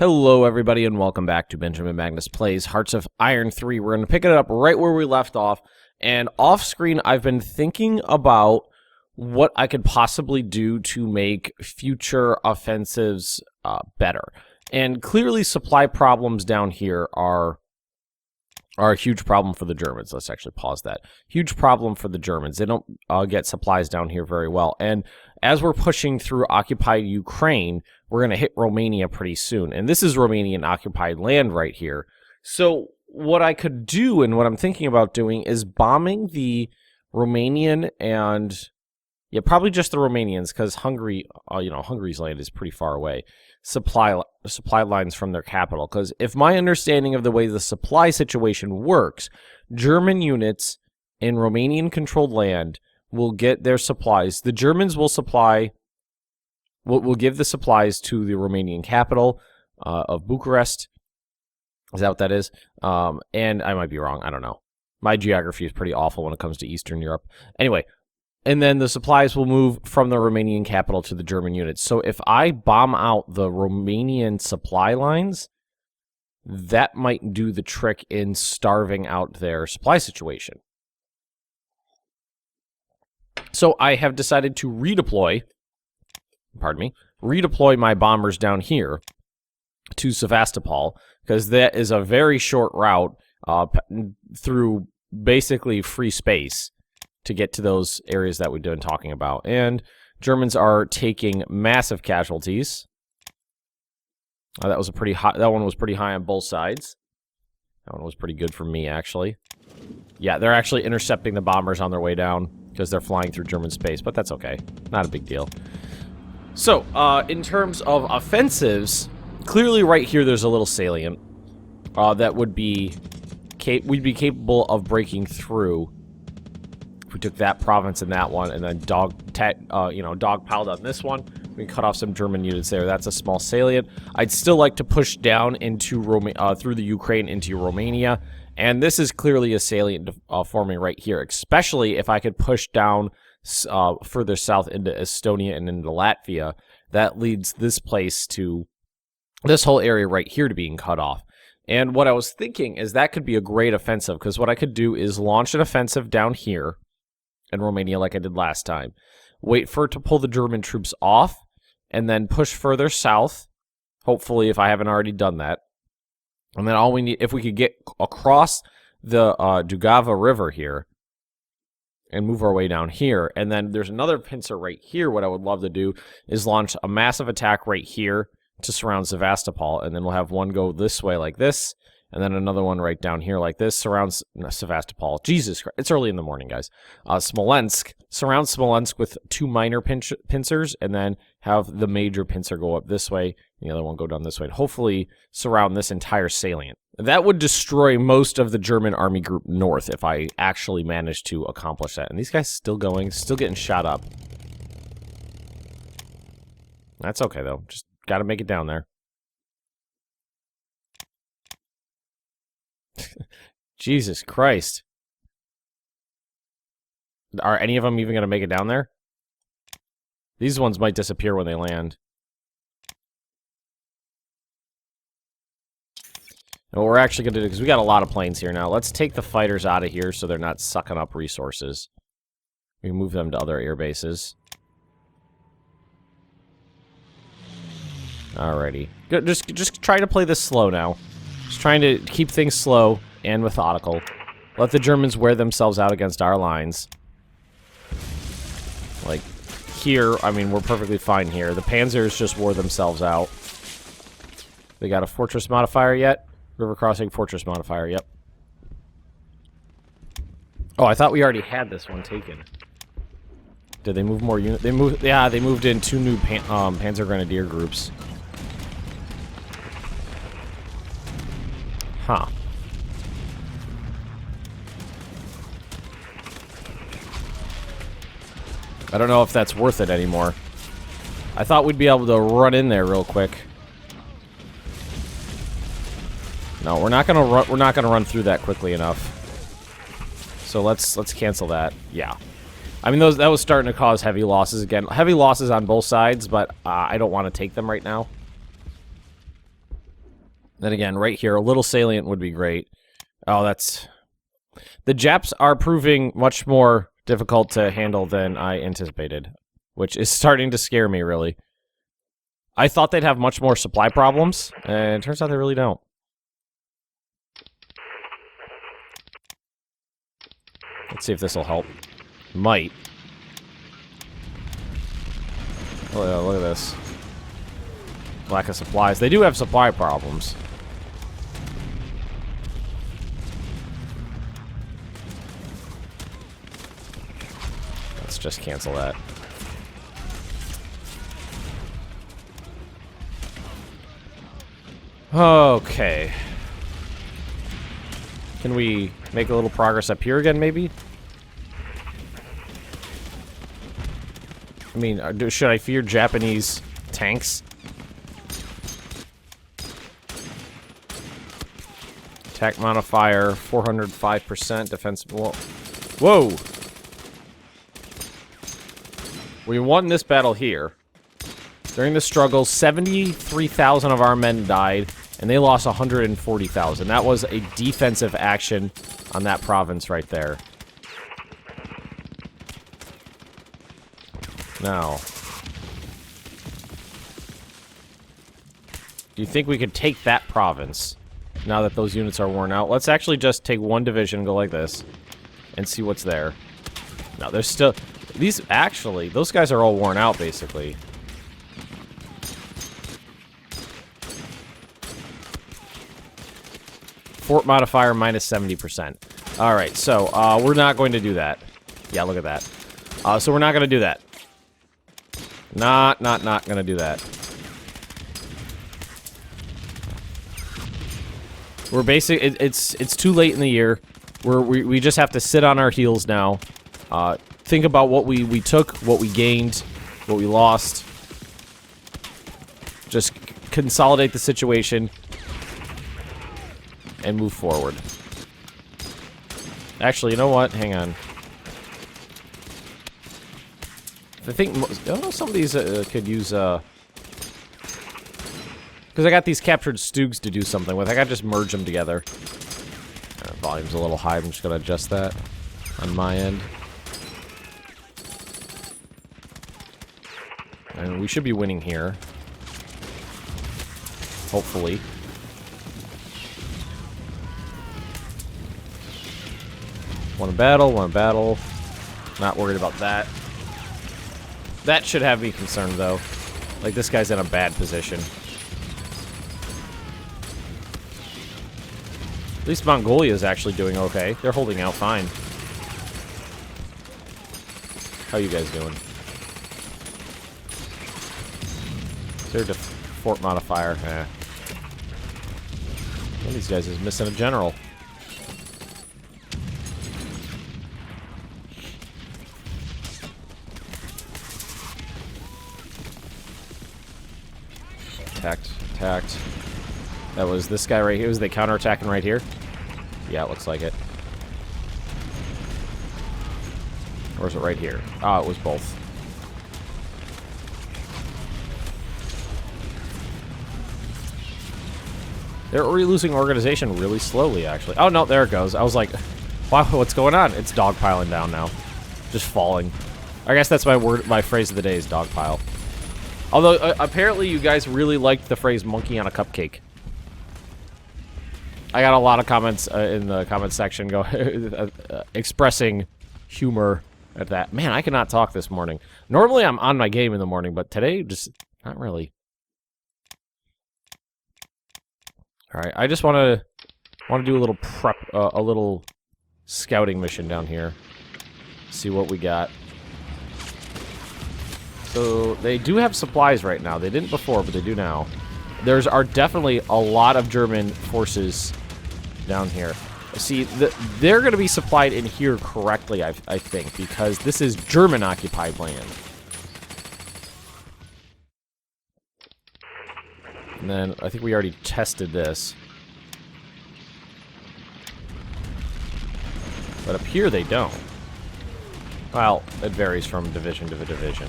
Hello, everybody, and welcome back to Benjamin Magnus Plays Hearts of Iron 3. We're going to pick it up right where we left off, and off-screen, I've been thinking about what I could possibly do to make future offensives better. And clearly, supply problems down here are a huge problem for the Germans. Let's actually pause that. Huge problem for the Germans. They don't get supplies down here very well. And as we're pushing through occupied Ukraine, we're going to hit Romania pretty soon. And this is Romanian occupied land right here. So what I could do and what I'm thinking about doing is bombing the Romanian and, yeah, probably just the Romanians, because Hungary, Hungary's land is pretty far away. Supply lines from their capital, because if my understanding of the way the supply situation works, German units in Romanian-controlled land will get their supplies. The Germans will give the supplies to the Romanian capital of Bucharest. Is that what that is? And I might be wrong. I don't know. My geography is pretty awful when it comes to Eastern Europe. Anyway. And then the supplies will move from the Romanian capital to the German units. So if I bomb out the Romanian supply lines, that might do the trick in starving out their supply situation. So I have decided to redeploy my bombers down here to Sevastopol, because that is a very short route through basically free space to get to those areas that we've been talking about. And Germans are taking massive casualties. That was a pretty high. That one was pretty high on both sides. That one was pretty good for me, actually. Yeah, they're actually intercepting the bombers on their way down because they're flying through German space, but that's okay. Not a big deal. So, in terms of offensives, clearly right here there's a little salient that would be we'd be capable of breaking through. We took that province and that one, and then dogpiled on this one. We cut off some German units there. That's a small salient. I'd still like to push down into through the Ukraine into Romania, and this is clearly a salient for me right here, especially if I could push down further south into Estonia and into Latvia. That leads this whole area right here to being cut off. And what I was thinking is that could be a great offensive, because what I could do is launch an offensive down here in Romania like I did last time. Wait for it to pull the German troops off, and then push further south, hopefully, if I haven't already done that. And then all we need, if we could get across the Dugava River here and move our way down here, and then there's another pincer right here. What I would love to do is launch a massive attack right here to surround Sevastopol, and then we'll have one go this way like this, and then another one right down here like this, surrounds Sevastopol. Jesus Christ, it's early in the morning, guys. Smolensk, surround Smolensk with two minor pincers, and then have the major pincer go up this way, and the other one go down this way, and hopefully surround this entire salient. That would destroy most of the German army group north if I actually managed to accomplish that. And these guys still going, still getting shot up. That's okay, though. Just gotta make it down there. Jesus Christ. Are any of them even going to make it down there? These ones might disappear when they land. And what we're actually going to do, because we got a lot of planes here now, let's take the fighters out of here so they're not sucking up resources. We can move them to other air bases. Alrighty. Good. Just try to play this slow now. Just trying to keep things slow and methodical. Let the Germans wear themselves out against our lines. Like, here, I mean, we're perfectly fine here. The Panzers just wore themselves out. They got a fortress modifier yet? River crossing fortress modifier, yep. Oh, I thought we already had this one taken. Did they move more units? Yeah, they moved in two new Panzer Grenadier groups. Huh. I don't know if that's worth it anymore. I thought we'd be able to run in there real quick. No, we're not gonna run through that quickly enough. So let's cancel that. Yeah. I mean, that was starting to cause heavy losses again. Heavy losses on both sides, but I don't want to take them right now. Then again, right here, a little salient would be great. Oh, that's... The Japs are proving much more difficult to handle than I anticipated, which is starting to scare me, really. I thought they'd have much more supply problems, and it turns out they really don't. Let's see if this will help. Might. Oh, yeah, look at this. Lack of supplies. They do have supply problems. Let's just cancel that. Okay. Can we make a little progress up here again, maybe? I mean, should I fear Japanese tanks? Attack modifier, 405% defense. Whoa! We won this battle here. During the struggle, 73,000 of our men died, and they lost 140,000. That was a defensive action on that province right there. Now, do you think we could take that province now that those units are worn out? Let's actually just take one division and go like this and see what's there. No, there's still... These, actually, those guys are all worn out, basically. Fort modifier minus 70%. Alright, so, we're not going to do that. Yeah, look at that. So we're not going to do that. Not gonna do that. We're it's too late in the year. We just have to sit on our heels now. Think about what we took, what we gained, what we lost. Just consolidate the situation and move forward. Actually, you know what? Hang on. I think some of these could use, because I got these captured Stoogs to do something with. I gotta just merge them together. Volume's a little high. I'm just gonna adjust that on my end. And we should be winning here. Hopefully. Won a battle. Not worried about that. That should have me concerned, though. Like, this guy's in a bad position. At least Mongolia's actually doing okay. They're holding out fine. How you guys doing? Is there a fort modifier? Eh. One of these guys is missing a general. Attacked. That was this guy right here. Was they counterattacking right here? Yeah, it looks like it. Or is it right here? Ah, it was both. They're losing organization really slowly, actually. Oh, no, there it goes. I was like, wow, what's going on? It's dogpiling down now. Just falling. I guess that's my phrase of the day is dogpile. Although, apparently you guys really liked the phrase monkey on a cupcake. I got a lot of comments in the comment section expressing humor at that. Man, I cannot talk this morning. Normally I'm on my game in the morning, but today, just not really. Alright, I just want to do a little prep, a little scouting mission down here. See what we got. So, they do have supplies right now. They didn't before, but they do now. There are definitely a lot of German forces down here. See, they're going to be supplied in here correctly, I think, because this is German-occupied land. And then, I think we already tested this. But up here, they don't. Well, it varies from division to division.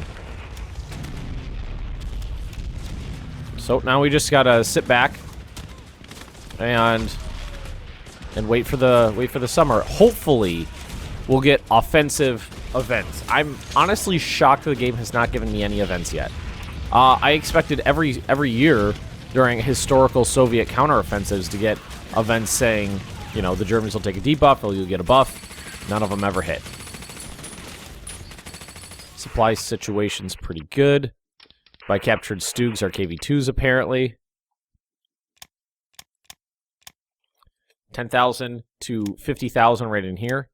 So now we just gotta sit back and wait for the summer. Hopefully, we'll get offensive events. I'm honestly shocked the game has not given me any events yet. I expected every year during historical Soviet counteroffensives to get events saying, you know, the Germans will take a debuff or you'll get a buff. None of them ever hit. Supply situation's pretty good. I captured Stugs, our KV-2s apparently. 10,000 to 50,000 right in here.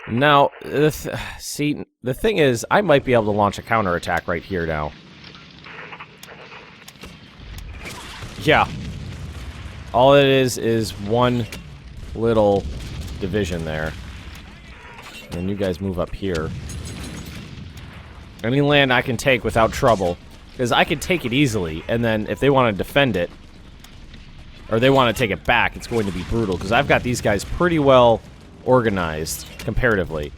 Now, see, the thing is, I might be able to launch a counterattack right here now. Yeah. All it is one little division there. And you guys move up here. Any land I can take without trouble. Because I can take it easily, and then if they want to defend it, or they want to take it back, it's going to be brutal. Because I've got these guys pretty well organized, comparatively.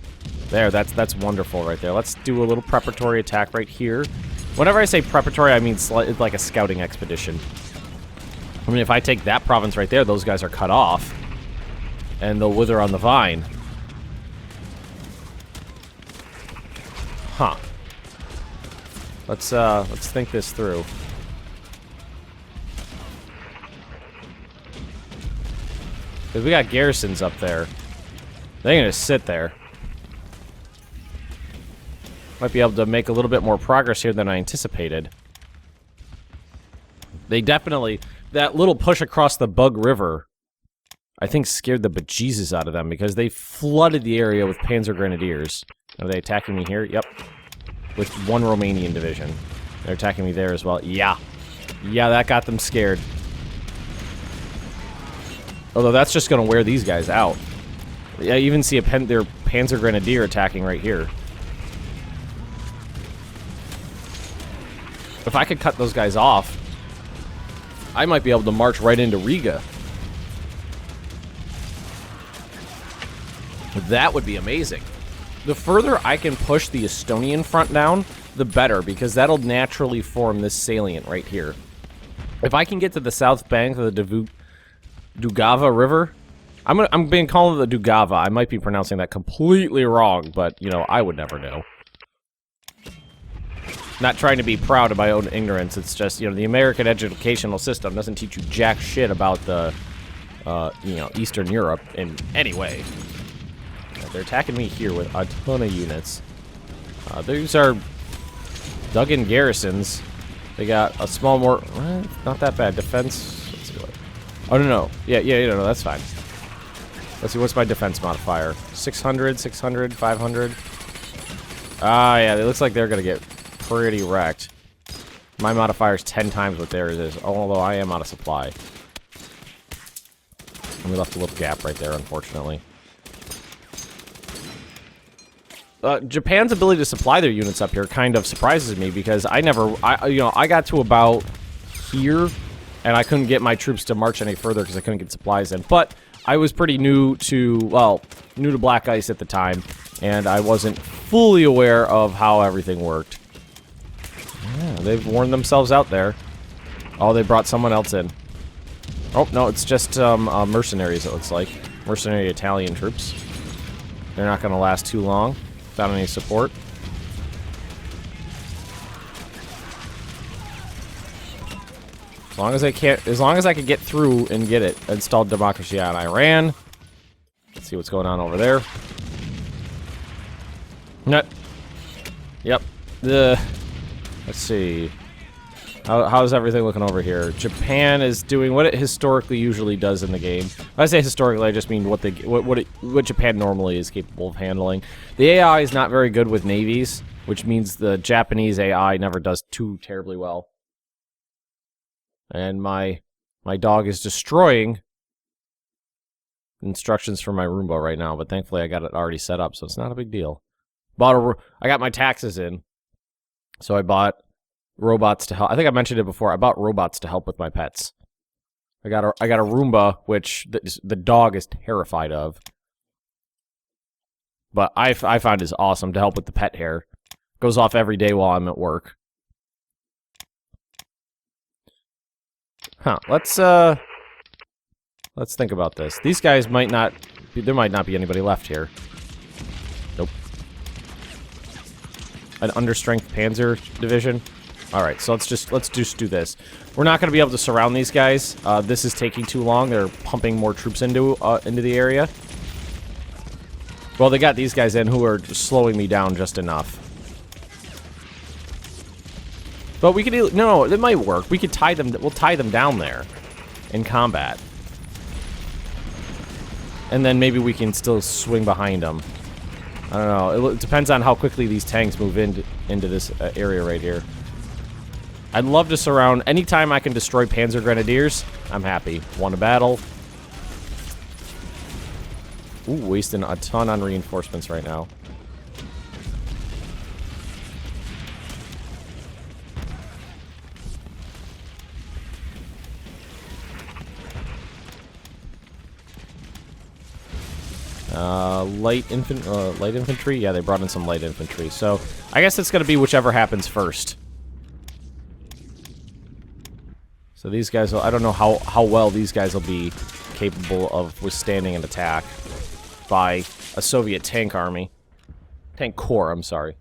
There, that's wonderful right there. Let's do a little preparatory attack right here. Whenever I say preparatory, I mean it's like a scouting expedition. I mean, if I take that province right there, those guys are cut off. And they'll wither on the vine. Huh. Let's think this through. Because we got garrisons up there. They're gonna sit there. Might be able to make a little bit more progress here than I anticipated. They definitely... That little push across the Bug River, I think, scared the bejesus out of them because they flooded the area with Panzer Grenadiers. Are they attacking me here? Yep. With one Romanian division. They're attacking me there as well. Yeah. Yeah, that got them scared. Although that's just going to wear these guys out. Yeah, I even see their Panzer Grenadier attacking right here. If I could cut those guys off, I might be able to march right into Riga. That would be amazing. The further I can push the Estonian front down, the better, because that'll naturally form this salient right here. If I can get to the south bank of the Dugava River, I'm being called the Dugava. I might be pronouncing that completely wrong, but, you know, I would never know. Not trying to be proud of my own ignorance. It's just, you know, the American educational system doesn't teach you jack shit about the, you know, Eastern Europe in any way. They're attacking me here with a ton of units. These are dug-in garrisons. They got a small more... not that bad. Defense... Let's see what... Oh, no. Yeah, no, that's fine. Let's see, what's my defense modifier? 600, 600, 500. Ah, yeah, it looks like they're going to get pretty wrecked. My modifier's 10 times what theirs is, although I am out of supply. And we left a little gap right there, unfortunately. Japan's ability to supply their units up here kind of surprises me because I got to about here and I couldn't get my troops to march any further because I couldn't get supplies in. But I was pretty new to BlackICE at the time, and I wasn't fully aware of how everything worked. Yeah, they've worn themselves out there. Oh, they brought someone else in. Oh, no, it's just mercenaries, it looks like. Mercenary Italian troops. They're not going to last too long without any support. As long as I can get through and get it installed democracy on Iran. Let's see what's going on over there. Yep. Let's see. How's everything looking over here? Japan is doing what it historically usually does in the game. When I say historically, I just mean what Japan normally is capable of handling. The AI is not very good with navies, which means the Japanese AI never does too terribly well. And my dog is destroying instructions for my Roomba right now, but thankfully I got it already set up, so it's not a big deal. I got my taxes in, so I bought robots to help. I think I mentioned it before. I bought robots to help with my pets. I got a Roomba, which the dog is terrified of, but I find is awesome to help with the pet hair. Goes off every day while I'm at work. Huh, let's Let's think about this. These guys might not... There might not be anybody left here. Nope. An understrength Panzer division. Alright, so let's just do this. We're not going to be able to surround these guys. This is taking too long. They're pumping more troops into the area. Well, they got these guys in who are slowing me down just enough. But we could... No, it might work. We could tie them... We'll tie them down there in combat. And then maybe we can still swing behind them. I don't know. It depends on how quickly these tanks move into this area right here. I'd love to surround... Anytime I can destroy Panzer Grenadiers, I'm happy. Won a battle. Ooh, wasting a ton on reinforcements right now. Light infantry? Yeah, they brought in some light infantry. So, I guess it's going to be whichever happens first. So these guys will... I don't know how well these guys will be capable of withstanding an attack by a Soviet tank army. Tank corps, I'm sorry.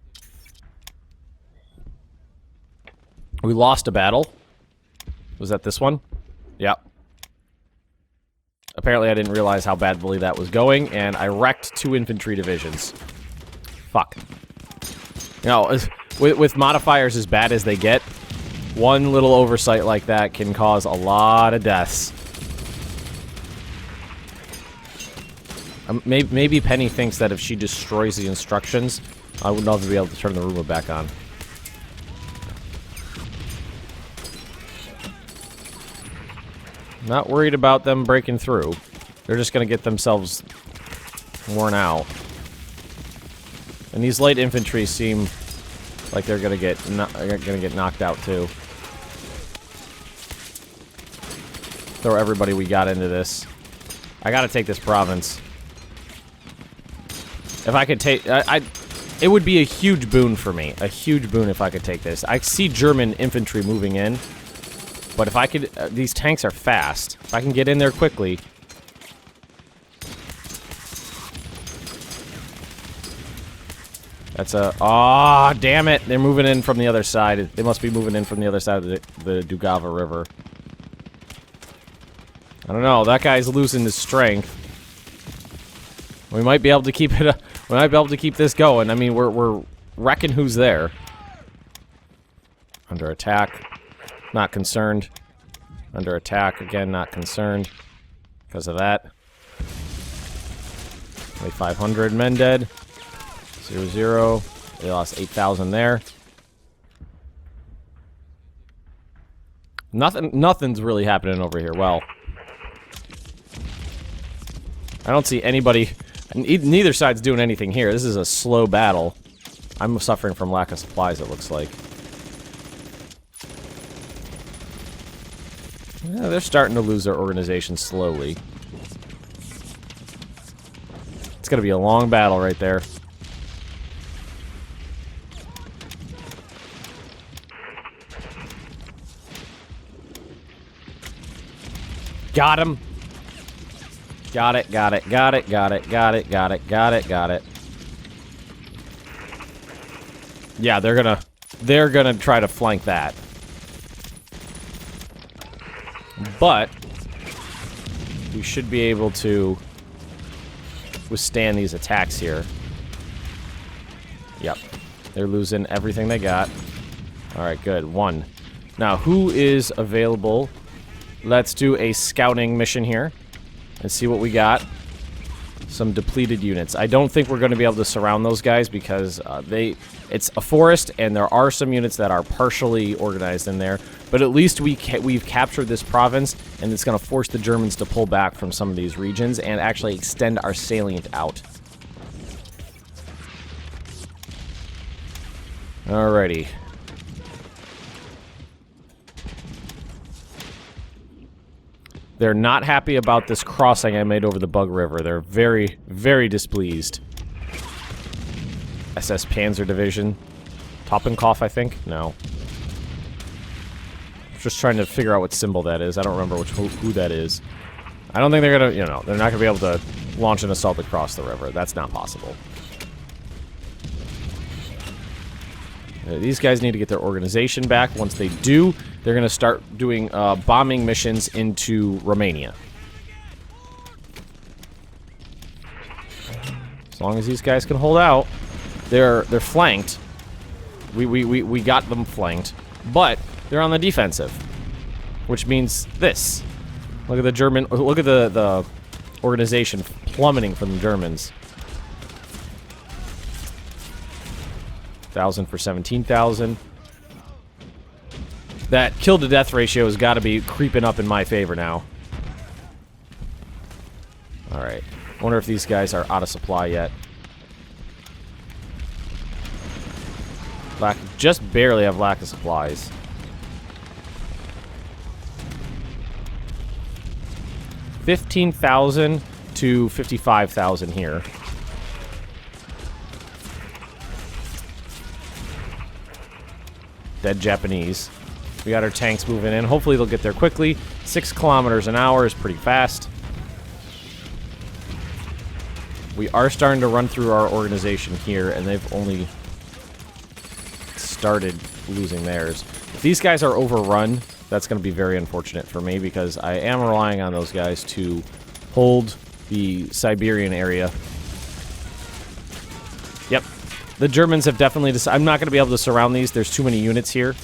We lost a battle. Was that this one? Yep. Apparently I didn't realize how badly that was going, and I wrecked 2 infantry divisions. Fuck. You know, with modifiers as bad as they get, one little oversight like that can cause a lot of deaths. Maybe Penny thinks that if she destroys the instructions, I would love to be able to turn the Roomba back on. Not worried about them breaking through. They're just going to get themselves worn out. And these light infantry seem like they're going to get knocked out too. Throw everybody we got into this. I got to take this province. If I could take... it would be a huge boon for me. A huge boon if I could take this. I see German infantry moving in. But if I could... these tanks are fast. If I can get in there quickly... That's a... Aw, damn it! They're moving in from the other side. They must be moving in from the other side of the Dugava River. I don't know. That guy's losing his strength. We might be able to keep it... we might be able to keep this going. I mean, we're wrecking who's there. Under attack. Not concerned. Under attack, again, not concerned. Because of that. Only 500 men dead. 0-0. They lost 8,000 there. Nothing's really happening over here. Well, I don't see anybody... Neither side's doing anything here. This is a slow battle. I'm suffering from lack of supplies, it looks like. Yeah, they're starting to lose their organization slowly. It's gonna be a long battle right there. Got him! Got it, got it, got it, got it, got it, got it, got it, got it. Yeah, they're gonna try to flank that. But we should be able to withstand these attacks here. Yep. They're losing everything they got. Alright, good. 1. Now, who is available? Let's do a scouting mission here. And see what we got. Some depleted units. I don't think we're going to be able to surround those guys because it's a forest and there are some units that are partially organized in there. But at least we've captured this province and it's going to force the Germans to pull back from some of these regions and actually extend our salient out. Alrighty. They're not happy about this crossing I made over the Bug River. They're very, very displeased. SS Panzer Division. Toppenkopf, I think? No. Just trying to figure out what symbol that is. I don't remember who that is. I don't think they're gonna, you know, they're not gonna be able to launch an assault across the river. That's not possible. These guys need to get their organization back. Once they do, they're gonna start doing bombing missions into Romania. As long as these guys can hold out, they're flanked. We got them flanked, but they're on the defensive, which means this. Look at the German. Look at the organization plummeting from the Germans. 1,000 for 17,000. That kill to death ratio has got to be creeping up in my favor now. All right. Wonder if these guys are out of supply yet. Just barely have lack of supplies. $15,000 to $55,000 here. Dead Japanese. We got our tanks moving in. Hopefully they'll get there quickly. 6 kilometers an hour is pretty fast. We are starting to run through our organization here, and they've only started losing theirs. If these guys are overrun, that's going to be very unfortunate for me, because I am relying on those guys to hold the Siberian area. Yep. The Germans have definitely decided... I'm not going to be able to surround these. There's too many units here.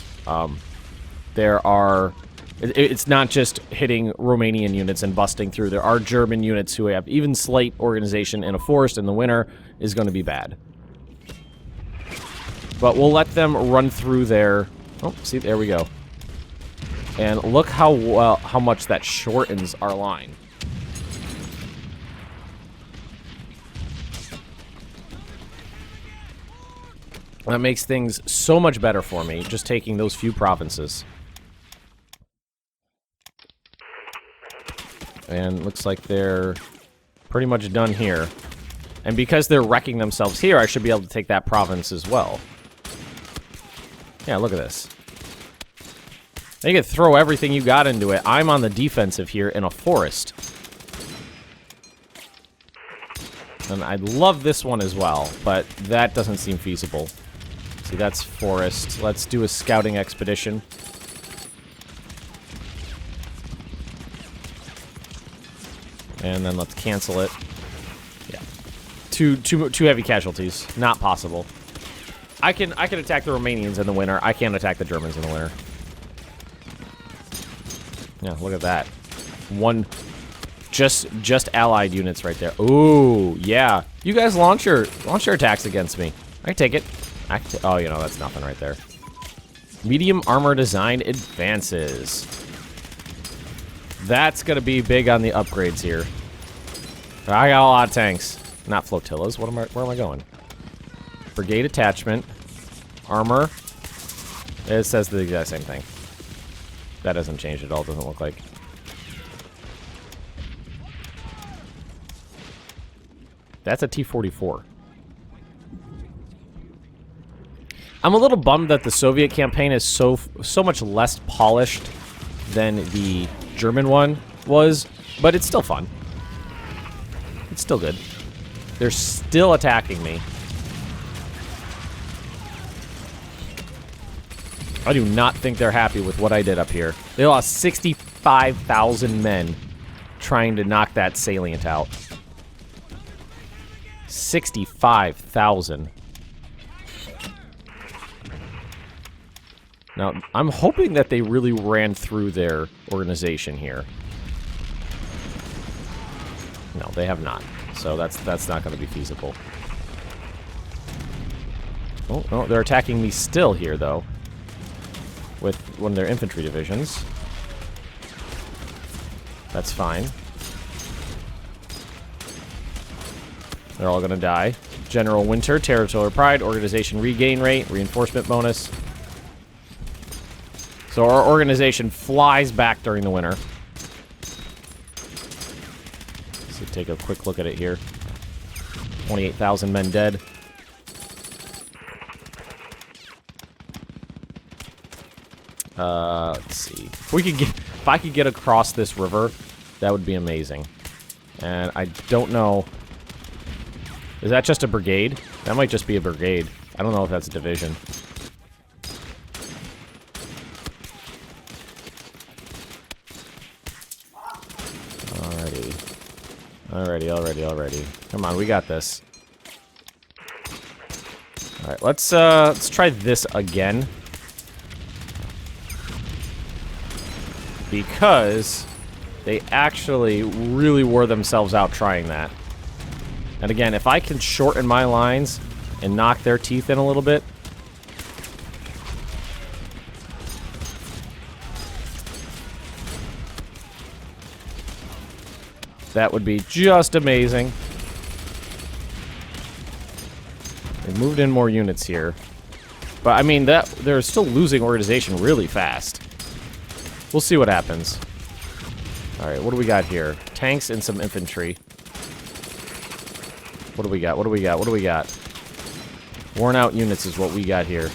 There are... It's not just hitting Romanian units and busting through. There are German units who have even slight organization in a forest in the winter is going to be bad. But we'll let them run through their... Oh, see, there we go. And look how much that shortens our line. That makes things so much better for me, just taking those few provinces. And looks like they're pretty much done here. And because they're wrecking themselves here, I should be able to take that province as well. Yeah, look at this. They could throw everything you got into it. I'm on the defensive here in a forest. And I love this one as well, but that doesn't seem feasible. See, that's forest. Let's do a scouting expedition. And then let's cancel it. Yeah. Too heavy casualties. Not possible. I can attack the Romanians in the winter. I can't attack the Germans in the winter. Yeah, look at that. One just allied units right there. Ooh, yeah. You guys launch your attacks against me. I can take it. Oh, you know, that's nothing right there. Medium armor design advances. That's gonna be big on the upgrades here. I got a lot of tanks. Not flotillas. Where am I going? Brigade attachment. Armor. It says the exact same thing. That doesn't change at all, doesn't look like. That's a T-44. I'm a little bummed that the Soviet campaign is so much less polished than the German one was, but it's still fun. It's still good. They're still attacking me. I do not think they're happy with what I did up here. They lost 65,000 men trying to knock that salient out. 65,000. Now, I'm hoping that they really ran through their organization here. No, they have not. So that's not going to be feasible. Oh, no, they're attacking me still here, though. With one of their infantry divisions. That's fine. They're all going to die. General Winter, Territorial Pride, Organization Regain Rate, Reinforcement Bonus. So our organization flies back during the winter. So take a quick look at it here. 28,000 men dead. Let's see. If I could get across this river, That would be amazing. And I don't know... Is that just a brigade? That might just be a brigade. I don't know if that's a division. Alrighty. Come on, we got this. Alright, let's try this again. Because they actually really wore themselves out trying that. And again, if I can shorten my lines and knock their teeth in a little bit. That would be just amazing. They moved in more units here. But, I mean, they're still losing organization really fast. We'll see what happens. Alright, what do we got here? Tanks and some infantry. What do we got? Worn out units is what we got here.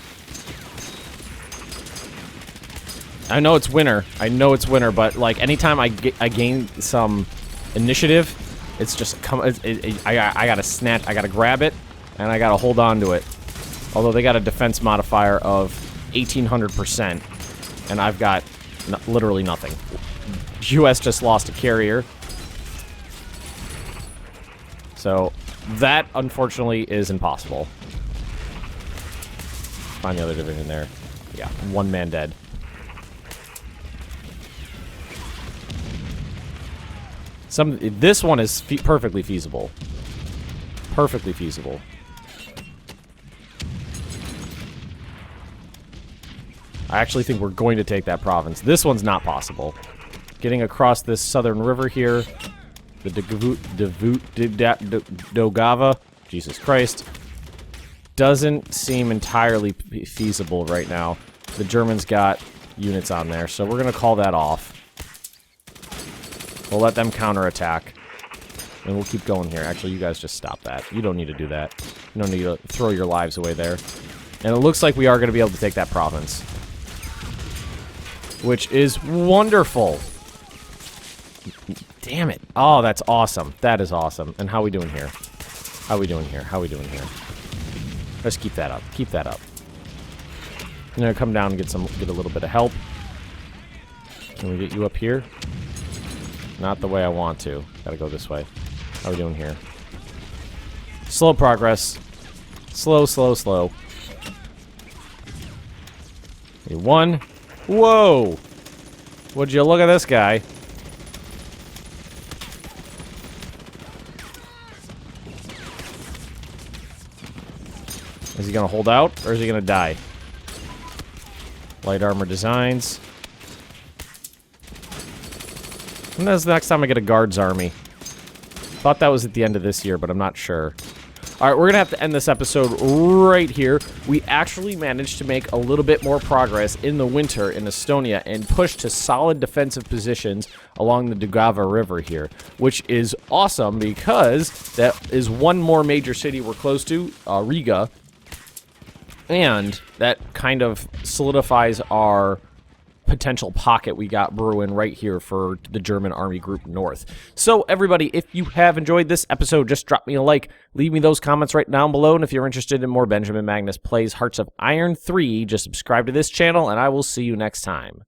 I know it's winter, but, like, anytime I gain some... initiative, it's just I gotta grab it and I gotta hold on to it. Although they got a defense modifier of 1800% and I've got literally nothing. US just lost a carrier, so that unfortunately is impossible. Find the other division there. Yeah, 1 man dead. This one is perfectly feasible. Perfectly feasible. I actually think we're going to take that province. This one's not possible. Getting across this southern river here, the Dogava, Jesus Christ, doesn't seem entirely feasible right now. The Germans got units on there, so we're going to call that off. We'll let them counterattack. And we'll keep going here. Actually, you guys just stop that. You don't need to do that. You don't need to throw your lives away there. And it looks like we are going to be able to take that province. Which is wonderful. Damn it. Oh, that's awesome. That is awesome. And how are we doing here? Let's keep that up. Keep that up. I'm going to come down and get a little bit of help. Can we get you up here? Not the way I want to. Gotta go this way. How are we doing here? Slow progress. Slow. Okay, 1. Whoa! Would you look at this guy? Is he gonna hold out, or is he gonna die? Light armor designs. When is the next time I get a guards army? Thought that was at the end of this year, but I'm not sure. Alright, we're gonna have to end this episode right here. We actually managed to make a little bit more progress in the winter in Estonia and push to solid defensive positions along the Dugava River here, which is awesome because that is one more major city we're close to, Riga, and that kind of solidifies our potential pocket we got brewing right here for the German Army Group North. So, everybody, if you have enjoyed this episode, just drop me a like, leave me those comments right down below, and if you're interested in more Benjamin Magnus Plays Hearts of Iron 3, just subscribe to this channel, and I will see you next time.